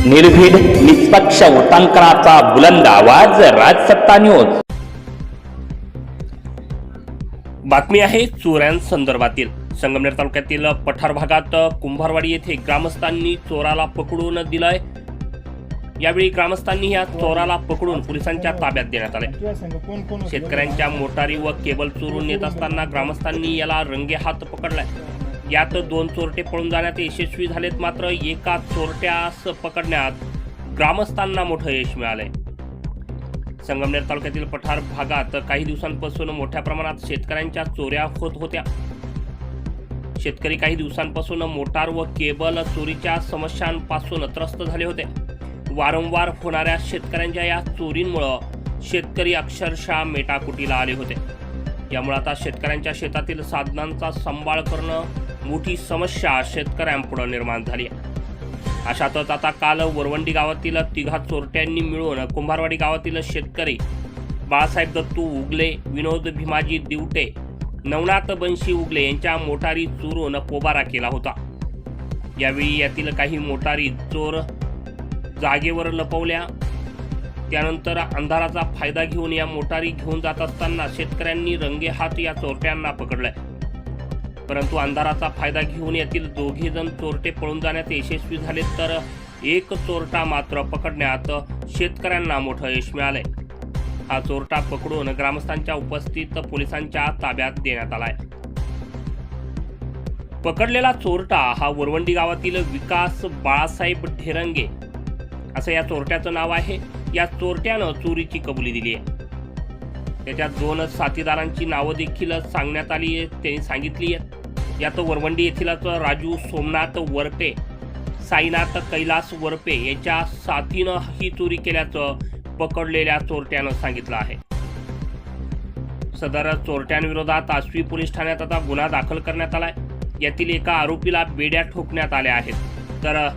निर्भीड निष्पक्ष वृत्तांकनाचा बुलंद आवाज राजसत्ता न्यूज। बातमी आहे चोऱ्यांसंदर्भातील। संगमनेर तालुक्यातील पठार भागात कुंभारवाडी येथे ग्रामस्थांनी चोराला पकडून दिलाय। यावेळी ग्रामस्थांनी या चोराला पकडून पोलिसांच्या ताब्यात देण्यात आले। शेतकऱ्यांच्या मोटारी व केबल चोरून नेत असताना ग्रामस्थांनी याला रंगेहात पकडलाय। यात 2 चोरटे पळून जाण्यात यशस्वी झालेत, मात्र एका चोरट्यास पकडण्यात ग्रामस्थांना मोठं यश मिळालंय। संगमनेर तालुक्यातील पठार भागात काही दिवसांपासून मोठ्या प्रमाणात शेतकऱ्यांच्या चोऱ्या होत होत्या। शेतकरी काही दिवसांपासून मोटार व केबल चोरीच्या समस्यांपासून त्रस्त झाले होते। वारंवार होणाऱ्या शेतकऱ्यांच्या या चोरींमुळे शेतकरी अक्षरशः मेटाकुटीला आले होते। यामुळे आता शेतकऱ्यांच्या शेतातील साधनांचा सांभाळ करणं मोठी समस्या शेतकऱ्यांपुढे निर्माण झाली आहे। अशातच आता काल वरवंडी गावातील 3 चोरट्यांनी मिळून कुंभारवाडी गावातील शेतकरी बाळासाहेब दत्तू उगले, विनोद भीमाजी दिवटे, नवनाथ बंशी उगले यांच्या मोटारी चोरून पोबारा केला होता। यावेळी यातील काही मोटारी चोर जागेवर लपवल्या। त्यानंतर अंधाराचा फायदा घेऊन या मोटारी घेऊन जात असताना शेतकऱ्यांनी रंगेहात या चोरट्यांना पकडलंय। परंतु अंधाराचा फायदा घेऊन यातील 2 जण चोरटे पळून जाण्यात यशस्वी झाले, तर एक चोरटा मात्र पकडण्यात शेतकऱ्यांना मोठं यश मिळालंय। हा चोरटा पकडून ग्रामस्थांच्या उपस्थित पोलिसांच्या ताब्यात देण्यात आलाय। पकडलेला चोरटा हा वरवंडी गावातील विकास बाळासाहेब ढेरंगे असं या चोरट्याचं नाव आहे। या चोरट्यानं चोरीची कबुली दिली आहे। त्याच्या 2 साथीदारांची नावं देखील सांगण्यात आली आहेत, त्यांनी सांगितली आहेत। यात वरवंडी येथीलच राजू सोमनाथ वरपे, साईनाथ कैलास वरपे याच्या साथीनं ही चोरी केल्याचं पकडलेल्या चोरट्यानं सांगितलं आहे। सदर चोरट्यांविरोधात आसवी पोलीस ठाण्यात आता गुन्हा दाखल करण्यात आलाय। यातील एका आरोपीला बेड्या ठोकण्यात आल्या आहेत, तर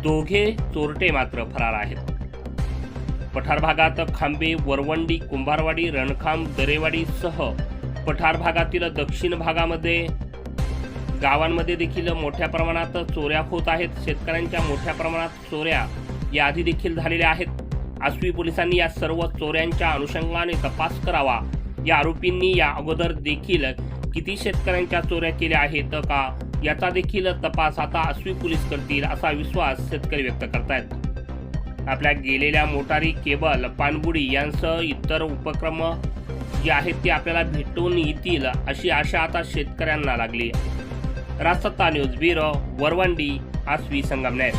2 चोरटे मात्र फरार आहेत। पठार भागात खांबे, वरवंडी, कुंभारवाडी, रणखांब, दरेवाडीसह पठार भागातील दक्षिण भागामध्ये गावांमध्ये देखील मोठ्या प्रमाणात चोऱ्या होत आहेत। शेतकऱ्यांच्या मोठ्या प्रमाणात चोऱ्या याआधी देखील झालेल्या आहेत। आसवी पोलिसांनी या सर्व चोऱ्यांच्या अनुषंगाने तपास करावा। या आरोपींनी या अगोदर देखील किती शेतकऱ्यांच्या चोऱ्या केल्या आहेत का याचा देखील तपास आता आसवी पोलीस करतील असा विश्वास शेतकरी व्यक्त करतायत। आपल्या गेलेल्या मोटारी, केबल, पाणबुडी यांसह इतर उपक्रम जे आहेत ते आपल्याला भेटून येतील अशी आशा आता शेतकऱ्यांना लागली। राजसत्ता न्यूज ब्युरो, वरवंडी, आसवी, संगमनेर।